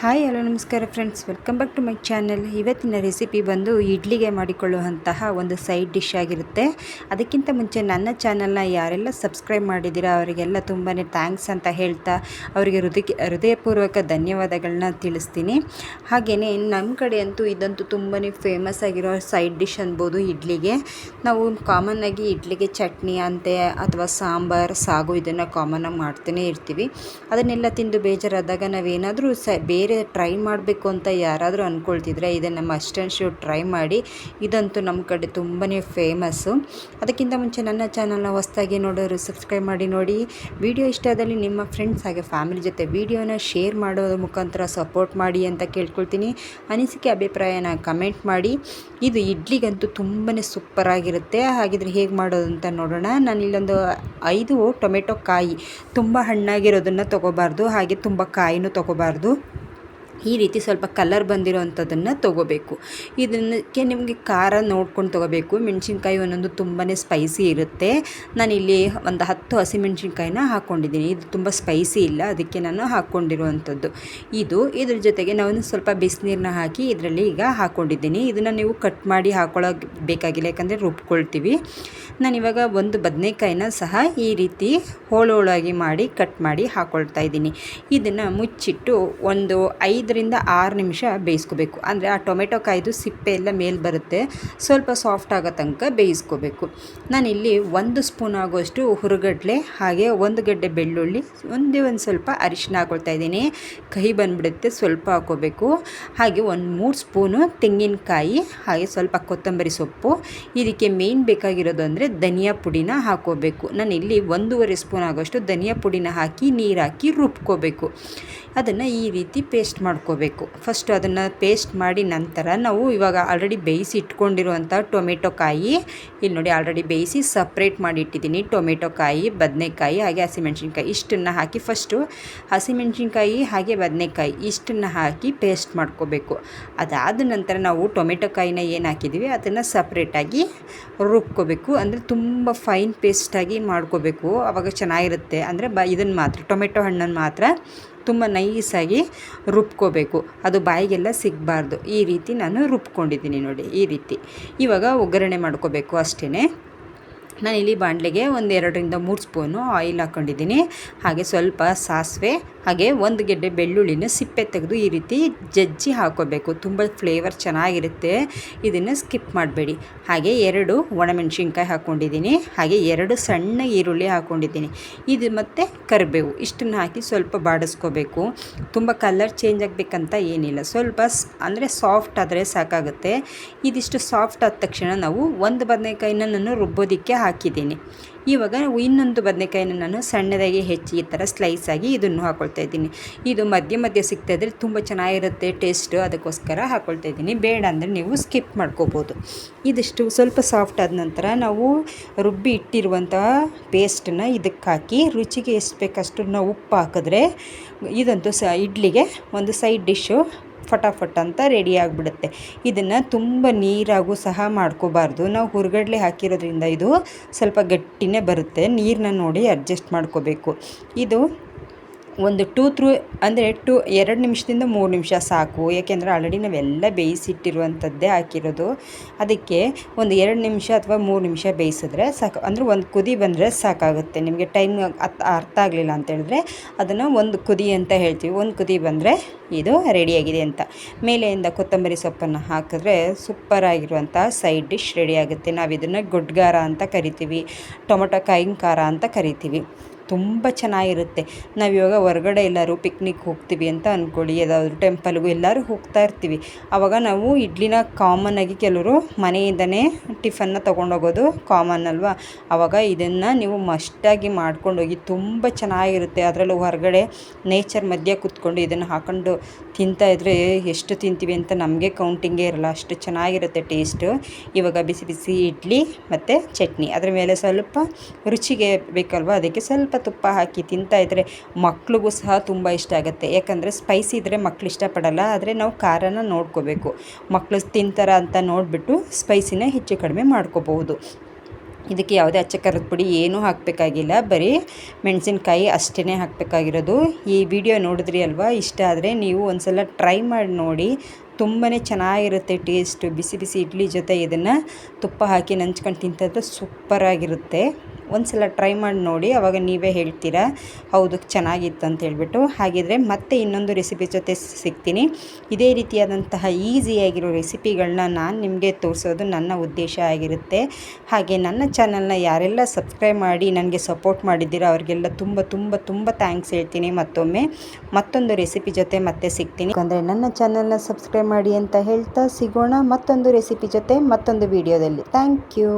Hi hello ನಮಸ್ಕಾರ friends, welcome back to my channel. ಇವತ್ತಿನ recipe ಬಂದು ಇಡ್ಲಿಗೆ ಮಾಡಿಕೊಳ್ಳುವಂತಹ ಒಂದು ಸೈಡ್ ಡಿಶ್ ಆಗಿರುತ್ತೆ. ಅದಕ್ಕಿಂತ ಮುಂಚೆ ನನ್ನ ಚಾನಲ್ನ ಯಾರೆಲ್ಲ ಸಬ್ಸ್ಕ್ರೈಬ್ ಮಾಡಿದ್ದೀರಾ ಅವರಿಗೆಲ್ಲ ತುಂಬಾ ಥ್ಯಾಂಕ್ಸ್ ಅಂತ ಹೇಳ್ತಾ ಅವರಿಗೆ ಹೃದಯಪೂರ್ವಕ ಧನ್ಯವಾದಗಳನ್ನ ತಿಳಿಸ್ತೀನಿ. ಹಾಗೆಯೇ ನಮ್ಮ ಕಡೆ ಅಂತೂ ಇದಂತೂ ತುಂಬಾ ಫೇಮಸ್ ಆಗಿರೋ ಸೈಡ್ ಡಿಶ್ ಅನ್ಬೋದು. ಇಡ್ಲಿಗೆ ನಾವು ಕಾಮನ್ನಾಗಿ ಇಡ್ಲಿಗೆ ಚಟ್ನಿ ಅಂತೆ ಅಥವಾ ಸಾಂಬಾರು ಸಾಗು ಇದನ್ನು ಕಾಮನ್ನಾಗಿ ಮಾಡ್ತಾನೆ ಇರ್ತೀವಿ. ಅದನ್ನೆಲ್ಲ ತಿಂದು ಬೇಜಾರಾದಾಗ ನಾವೇನಾದರೂ ಬೇರೆ ಟ್ರೈ ಮಾಡಬೇಕು ಅಂತ ಯಾರಾದರೂ ಅಂದ್ಕೊಳ್ತಿದ್ರೆ ಇದನ್ನು ಮಸ್ಟ್ ಆ್ಯಂಡ್ ಶುಡ್ ಟ್ರೈ ಮಾಡಿ. ಇದಂತೂ ನಮ್ಮ ಕಡೆ ತುಂಬಾ ಫೇಮಸ್ಸು. ಅದಕ್ಕಿಂತ ಮುಂಚೆ ನನ್ನ ಚಾನಲ್ನ ಹೊಸದಾಗಿ ನೋಡೋರು ಸಬ್ಸ್ಕ್ರೈಬ್ ಮಾಡಿ ನೋಡಿ. ವಿಡಿಯೋ ಇಷ್ಟದಲ್ಲಿ ನಿಮ್ಮ ಫ್ರೆಂಡ್ಸ್ ಹಾಗೆ ಫ್ಯಾಮಿಲಿ ಜೊತೆ ವಿಡಿಯೋನ ಶೇರ್ ಮಾಡೋದ್ರ ಮುಖಾಂತರ ಸಪೋರ್ಟ್ ಮಾಡಿ ಅಂತ ಕೇಳ್ಕೊಳ್ತೀನಿ. ಅನಿಸಿಕೆ ಅಭಿಪ್ರಾಯನ ಕಮೆಂಟ್ ಮಾಡಿ. ಇದು ಇಡ್ಲಿಗಂತೂ ತುಂಬಾ ಸೂಪರಾಗಿರುತ್ತೆ. ಹಾಗಿದ್ರೆ ಹೇಗೆ ಮಾಡೋದು ಅಂತ ನೋಡೋಣ. ನಾನು ಇಲ್ಲೊಂದು 5 ಟೊಮೆಟೊ ಕಾಯಿ, ತುಂಬ ಹಣ್ಣಾಗಿರೋದನ್ನು ತೊಗೋಬಾರ್ದು, ಹಾಗೆ ತುಂಬ ಕಾಯಿನೂ ತೊಗೋಬಾರ್ದು. ಈ ರೀತಿ ಸ್ವಲ್ಪ ಕಲರ್ ಬಂದಿರೋವಂಥದ್ದನ್ನು ತೊಗೋಬೇಕು. ಇದಕ್ಕೆ ನಿಮಗೆ ಖಾರ ನೋಡ್ಕೊಂಡು ತೊಗೋಬೇಕು. ಮೆಣಸಿನ್ಕಾಯಿ ಒಂದೊಂದು ತುಂಬಾ ಸ್ಪೈಸಿ ಇರುತ್ತೆ. ನಾನಿಲ್ಲಿ ಒಂದು 10 ಹಸಿಮೆಣ್ಸಿನ್ಕಾಯಿನ ಹಾಕ್ಕೊಂಡಿದ್ದೀನಿ. ಇದು ತುಂಬ ಸ್ಪೈಸಿ ಇಲ್ಲ, ಅದಕ್ಕೆ ನಾನು ಹಾಕ್ಕೊಂಡಿರುವಂಥದ್ದು. ಇದ್ರ ಜೊತೆಗೆ ನಾವು ಸ್ವಲ್ಪ ಬಿಸಿನೀರನ್ನ ಹಾಕಿ ಇದರಲ್ಲಿ ಈಗ ಹಾಕ್ಕೊಂಡಿದ್ದೀನಿ. ಇದನ್ನು ನೀವು ಕಟ್ ಮಾಡಿ ಹಾಕೊಳ್ಳೋಕೆ ಬೇಕಾಗಿಲ್ಲ, ಯಾಕಂದರೆ ರುಬ್ಕೊಳ್ತೀವಿ. ನಾನಿವಾಗ ಒಂದು ಬದನೆಕಾಯಿನ ಸಹ ಈ ರೀತಿ ಹೋಳಾಗಿ ಮಾಡಿ ಕಟ್ ಮಾಡಿ ಹಾಕ್ಕೊಳ್ತಾ ಇದ್ದೀನಿ. ಇದನ್ನು ಮುಚ್ಚಿಟ್ಟು ಒಂದು 5ರಿಂದ 6 ನಿಮಿಷ ಬೇಯಿಸ್ಕೋಬೇಕು. ಅಂದರೆ ಆ ಟೊಮೆಟೊ ಕಾಯ್ದು ಸಿಪ್ಪೆ ಎಲ್ಲ ಮೇಲೆ ಬರುತ್ತೆ, ಸ್ವಲ್ಪ ಸಾಫ್ಟ್ ಆಗೋ ತನಕ ಬೇಯಿಸ್ಕೋಬೇಕು. ನಾನಿಲ್ಲಿ 1 ಸ್ಪೂನ್ ಆಗೋಷ್ಟು ಹುರುಗಡ್ಲೆ, ಹಾಗೆ 1 ಗಡ್ಡೆ ಬೆಳ್ಳುಳ್ಳಿ, ಒಂದು ಸ್ವಲ್ಪ ಅರಿಶಿನ ಹಾಕ್ಕೊಳ್ತಾ ಇದ್ದೀನಿ. ಕಹಿ ಬಂದುಬಿಡುತ್ತೆ, ಸ್ವಲ್ಪ ಹಾಕ್ಕೋಬೇಕು. ಹಾಗೆ 3 ಸ್ಪೂನು ತೆಂಗಿನಕಾಯಿ, ಹಾಗೆ ಸ್ವಲ್ಪ ಕೊತ್ತಂಬರಿ ಸೊಪ್ಪು. ಇದಕ್ಕೆ ಮೇನ್ ಬೇಕಾಗಿರೋದು ಅಂದರೆ ಧನಿಯಾ ಪುಡಿನ ಹಾಕ್ಕೋಬೇಕು. ನಾನಿಲ್ಲಿ 1.5 ಸ್ಪೂನ್ ಆಗೋಷ್ಟು ಧನಿಯಾ ಪುಡಿನ ಹಾಕಿ ನೀರು ಹಾಕಿ ರುಬ್ಕೋಬೇಕು. ಅದನ್ನು ಈ ರೀತಿ ಪೇಸ್ಟ್ ಮಾಡ್ಕೋಬೇಕು. ಫಸ್ಟು ಅದನ್ನು ಪೇಸ್ಟ್ ಮಾಡಿ ನಂತರ ನಾವು ಇವಾಗ ಆಲ್ರೆಡಿ ಬೇಯಿಸಿ ಇಟ್ಕೊಂಡಿರುವಂಥ ಟೊಮೆಟೊ ಕಾಯಿ, ಇಲ್ಲಿ ನೋಡಿ ಆಲ್ರೆಡಿ ಬೇಯಿಸಿ ಸಪ್ರೇಟ್ ಮಾಡಿ ಇಟ್ಟಿದ್ದೀನಿ. ಟೊಮೆಟೊ ಕಾಯಿ, ಬದನೆಕಾಯಿ ಹಾಗೆ ಹಸಿಮೆಣ್ಸಿನ್ಕಾಯಿ ಇಷ್ಟನ್ನು ಹಾಕಿ ಫಸ್ಟು ಹಸಿಮೆಣ್ಸಿನ್ಕಾಯಿ ಹಾಗೆ ಬದನೆಕಾಯಿ ಇಷ್ಟನ್ನು ಹಾಕಿ ಪೇಸ್ಟ್ ಮಾಡ್ಕೋಬೇಕು. ಅದಾದ ನಂತರ ನಾವು ಟೊಮೆಟೊ ಕಾಯಿನ ಏನು ಹಾಕಿದ್ದೀವಿ ಅದನ್ನು ಸಪ್ರೇಟಾಗಿ ರುಬ್ಕೋಬೇಕು. ಅಂದರೆ ತುಂಬ ಫೈನ್ ಪೇಸ್ಟಾಗಿ ಮಾಡ್ಕೋಬೇಕು, ಆವಾಗ ಚೆನ್ನಾಗಿರುತ್ತೆ. ಅಂದರೆ ಇದನ್ನು ಮಾತ್ರ ಟೊಮೆಟೊ ಹಣ್ಣನ್ನು ಮಾತ್ರ ತುಂಬ ನೈಸಾಗಿ ರುಬ್ಕೋಬೇಕು, ಅದು ಬಾಯಿಗೆಲ್ಲ ಸಿಗಬಾರ್ದು. ಈ ರೀತಿ ನಾನು ರುಬ್ಕೊಂಡಿದ್ದೀನಿ ನೋಡಿ. ಈ ರೀತಿ ಇವಾಗ ಒಗ್ಗರಣೆ ಮಾಡ್ಕೋಬೇಕು ಅಷ್ಟೇ. ನಾನಿಲ್ಲಿ ಬಾಣಲೆಗೆ 2ರಿಂದ 3 ಸ್ಪೂನು ಆಯಿಲ್ ಹಾಕ್ಕೊಂಡಿದ್ದೀನಿ. ಹಾಗೆ ಸ್ವಲ್ಪ ಸಾಸಿವೆ, ಹಾಗೆ 1 ಗೆಡ್ಡೆ ಬೆಳ್ಳುಳ್ಳಿನ ಸಿಪ್ಪೆ ತೆಗೆದು ಈ ರೀತಿ ಜಜ್ಜಿ ಹಾಕ್ಕೋಬೇಕು. ತುಂಬ ಫ್ಲೇವರ್ ಚೆನ್ನಾಗಿರುತ್ತೆ, ಇದನ್ನು ಸ್ಕಿಪ್ ಮಾಡಬೇಡಿ. ಹಾಗೆ 2 ಒಣಮೆಣ್ಸಿನ್ಕಾಯಿ ಹಾಕ್ಕೊಂಡಿದ್ದೀನಿ. ಹಾಗೆ 2 ಸಣ್ಣ ಈರುಳ್ಳಿ ಹಾಕ್ಕೊಂಡಿದ್ದೀನಿ. ಇದು ಮತ್ತು ಕರಿಬೇವು ಇಷ್ಟನ್ನು ಹಾಕಿ ಸ್ವಲ್ಪ ಬಾಡಿಸ್ಕೋಬೇಕು. ತುಂಬ ಕಲರ್ ಚೇಂಜ್ ಆಗಬೇಕಂತ ಏನಿಲ್ಲ, ಸ್ವಲ್ಪ ಅಂದರೆ ಸಾಫ್ಟ್ ಆದರೆ ಸಾಕಾಗುತ್ತೆ. ಇದಿಷ್ಟು ಸಾಫ್ಟ್ ಆದ ತಕ್ಷಣ ನಾವು 1 ಬದನೆಕಾಯಿನ ನಾನು ರುಬ್ಬೋದಕ್ಕೆ ಹಾಕಿದ್ದೀನಿ. ಇವಾಗ ಇನ್ನೊಂದು ಬದನೆಕಾಯಿನ ನಾನು ಸಣ್ಣದಾಗಿ ಹೆಚ್ಚಿ ಈ ಥರ ಸ್ಲೈಸ್ ಆಗಿ ಇದನ್ನು ಹಾಕ್ಕೊಳ್ತಾ ಇದ್ದೀನಿ. ಇದು ಮಧ್ಯೆ ಮಧ್ಯೆ ಸಿಗ್ತಾಯಿದ್ರೆ ತುಂಬ ಚೆನ್ನಾಗಿರುತ್ತೆ ಟೇಸ್ಟು, ಅದಕ್ಕೋಸ್ಕರ ಹಾಕ್ಕೊಳ್ತಾ ಇದ್ದೀನಿ. ಬೇಡ ಅಂದರೆ ನೀವು ಸ್ಕಿಪ್ ಮಾಡ್ಕೋಬೋದು. ಇದಿಷ್ಟು ಸ್ವಲ್ಪ ಸಾಫ್ಟ್ ಆದ ನಂತರ ನಾವು ರುಬ್ಬಿ ಇಟ್ಟಿರುವಂಥ ಪೇಸ್ಟನ್ನು ಇದಕ್ಕೆ ಹಾಕಿ ರುಚಿಗೆ ಎಷ್ಟು ಬೇಕಷ್ಟು ನಾವು ಉಪ್ಪು ಹಾಕಿದ್ರೆ ಇದಂತೂ ಇಡ್ಲಿಗೆ ಒಂದು ಸೈಡ್ ಡಿಶ್ಶು ಫಟಾಫಟ್ ಅಂತ ರೆಡಿ ಆಗಿಬಿಡುತ್ತೆ. ಇದನ್ನು ತುಂಬ ನೀರಾಗೂ ಸಹ ಮಾಡ್ಕೋಬಾರ್ದು. ನಾವು ಹುರುಗಡ್ಲೆ ಹಾಕಿರೋದ್ರಿಂದ ಇದು ಸ್ವಲ್ಪ ಗಟ್ಟಿನೇ ಬರುತ್ತೆ. ನೀರನ್ನ ನೋಡಿ ಅಡ್ಜಸ್ಟ್ ಮಾಡ್ಕೋಬೇಕು. ಇದು ಒಂದು 2 ನಿಮಿಷದಿಂದ 3 ನಿಮಿಷ ಸಾಕು. ಏಕೆಂದರೆ ಆಲ್ರೆಡಿ ನಾವೆಲ್ಲ ಬೇಯಿಸಿಟ್ಟಿರುವಂಥದ್ದೇ ಹಾಕಿರೋದು. ಅದಕ್ಕೆ ಒಂದು 2 ನಿಮಿಷ ಅಥವಾ 3 ನಿಮಿಷ ಬೇಯಿಸಿದ್ರೆ ಸಾಕು. ಅಂದರೆ ಒಂದು ಕುದಿ ಬಂದರೆ ಸಾಕಾಗುತ್ತೆ. ನಿಮಗೆ ಟೈಮ್ ಅರ್ಥ ಆಗಲಿಲ್ಲ ಅಂತ ಹೇಳಿದ್ರೆ ಅದನ್ನು ಒಂದು ಕುದಿ ಅಂತ ಹೇಳ್ತೀವಿ. ಒಂದು ಕುದಿ ಬಂದರೆ ಇದು ರೆಡಿಯಾಗಿದೆ ಅಂತ. ಮೇಲೆಯಿಂದ ಕೊತ್ತಂಬರಿ ಸೊಪ್ಪನ್ನು ಹಾಕಿದ್ರೆ ಸೂಪರಾಗಿರುವಂಥ ಸೈಡ್ ಡಿಶ್ ರೆಡಿಯಾಗುತ್ತೆ. ನಾವು ಇದನ್ನು ಗೊಡ್ಗಾರ ಅಂತ ಕರಿತೀವಿ, ಟೊಮೊಟೊ ಕಾಯಿನ ಖಾರ ಅಂತ ಕರಿತೀವಿ. ತುಂಬ ಚೆನ್ನಾಗಿರುತ್ತೆ. ನಾವಿವಾಗ ಹೊರಗಡೆ ಎಲ್ಲರೂ ಪಿಕ್ನಿಕ್ ಹೋಗ್ತೀವಿ ಅಂತ ಅಂದ್ಕೊಳ್ಳಿ, ಯಾವುದಾದ್ರೂ ಟೆಂಪಲ್ಗೂ ಎಲ್ಲರೂ ಹೋಗ್ತಾ ಇರ್ತೀವಿ. ಆವಾಗ ನಾವು ಇಡ್ಲಿನ ಕಾಮನ್ನಾಗಿ ಕೆಲವರು ಮನೆಯಿಂದನೇ ಟಿಫನ್ನ ತೊಗೊಂಡೋಗೋದು ಕಾಮನ್ ಅಲ್ವಾ. ಆವಾಗ ಇದನ್ನು ನೀವು ಮಸ್ಟಾಗಿ ಮಾಡ್ಕೊಂಡೋಗಿ, ತುಂಬ ಚೆನ್ನಾಗಿರುತ್ತೆ. ಅದರಲ್ಲೂ ಹೊರಗಡೆ ನೇಚರ್ ಮಧ್ಯೆ ಕೂತ್ಕೊಂಡು ಇದನ್ನು ಹಾಕೊಂಡು ತಿಂತಾಯಿದ್ರೆ ಎಷ್ಟು ತಿಂತೀವಿ ಅಂತ ನಮಗೆ ಕೌಂಟಿಂಗೇ ಇರಲ್ಲ, ಅಷ್ಟು ಚೆನ್ನಾಗಿರುತ್ತೆ ಟೇಸ್ಟು. ಇವಾಗ ಬಿಸಿ ಬಿಸಿ ಇಡ್ಲಿ ಮತ್ತು ಚಟ್ನಿ, ಅದರ ಮೇಲೆ ಸ್ವಲ್ಪ ರುಚಿಗೆ ಬೇಕಲ್ವ, ಅದಕ್ಕೆ ಸ್ವಲ್ಪ ತುಪ್ಪ ಹಾಕಿ ತಿಂತಾಯಿದ್ರೆ ಮಕ್ಳಿಗೂ ಸಹ ತುಂಬ ಇಷ್ಟ ಆಗುತ್ತೆ. ಯಾಕಂದರೆ ಸ್ಪೈಸಿ ಇದ್ದರೆ ಮಕ್ಳು ಇಷ್ಟಪಡಲ್ಲ, ಆದರೆ ನಾವು ಖಾರನ ನೋಡ್ಕೋಬೇಕು. ಮಕ್ಕಳು ತಿಂತಾರ ಅಂತ ನೋಡಿಬಿಟ್ಟು ಸ್ಪೈಸಿನ ಹೆಚ್ಚು ಕಡಿಮೆ ಮಾಡ್ಕೋಬಹುದು. ಇದಕ್ಕೆ ಯಾವುದೇ ಅಚ್ಚ ಖಾರದ ಪುಡಿ ಏನೂ ಹಾಕಬೇಕಾಗಿಲ್ಲ, ಬರೀ ಮೆಣಸಿನ್ಕಾಯಿ ಅಷ್ಟೇ ಹಾಕಬೇಕಾಗಿರೋದು. ಈ ವಿಡಿಯೋ ನೋಡಿದ್ರಿ ಅಲ್ವಾ, ಇಷ್ಟ ಆದರೆ ನೀವು ಒಂದು ಸಲ ಟ್ರೈ ಮಾಡಿ ನೋಡಿ, ತುಂಬಾ ಚೆನ್ನಾಗಿರುತ್ತೆ ಟೇಸ್ಟು. ಬಿಸಿ ಬಿಸಿ ಇಡ್ಲಿ ಜೊತೆ ಇದನ್ನು ತುಪ್ಪ ಹಾಕಿ ನಂಚ್ಕೊಂಡು ತಿಂತಿದ್ರೆ ಸೂಪರಾಗಿರುತ್ತೆ. ಒಂದು ಸಲ ಟ್ರೈ ಮಾಡಿ ನೋಡಿ, ಆವಾಗ ನೀವೇ ಹೇಳ್ತೀರಾ ಹೌದು ಚೆನ್ನಾಗಿತ್ತು ಅಂತ ಹೇಳ್ಬಿಟ್ಟು. ಹಾಗಿದ್ರೆ ಮತ್ತೆ ಇನ್ನೊಂದು ರೆಸಿಪಿ ಜೊತೆ ಸಿಗ್ತೀನಿ. ಇದೇ ರೀತಿಯಾದಂತಹ ಈಸಿಯಾಗಿರೋ ರೆಸಿಪಿಗಳನ್ನ ನಾನು ನಿಮಗೆ ತೋರಿಸೋದು ನನ್ನ ಉದ್ದೇಶ ಆಗಿರುತ್ತೆ. ಹಾಗೆ ನನ್ನ ಚಾನಲ್ನ ಯಾರೆಲ್ಲ ಸಬ್ಸ್ಕ್ರೈಬ್ ಮಾಡಿ ನನಗೆ ಸಪೋರ್ಟ್ ಮಾಡಿದ್ದೀರೋ ಅವರಿಗೆಲ್ಲ ತುಂಬ ತುಂಬ ತುಂಬ ಥ್ಯಾಂಕ್ಸ್ ಹೇಳ್ತೀನಿ. ಮತ್ತೊಂದು ರೆಸಿಪಿ ಜೊತೆ ಮತ್ತೆ ಸಿಗ್ತೀನಿ. ಯಾಕಂದರೆ ನನ್ನ ಚಾನಲ್ನ ಸಬ್ಸ್ಕ್ರೈಬ್ ಮಾಡಿ ಅಂತ ಹೇಳ್ತಾ ಸಿಗೋಣ ಮತ್ತೊಂದು ರೆಸಿಪಿ ಜೊತೆ ಮತ್ತೊಂದು ವಿಡಿಯೋದಲ್ಲಿ. Thank you.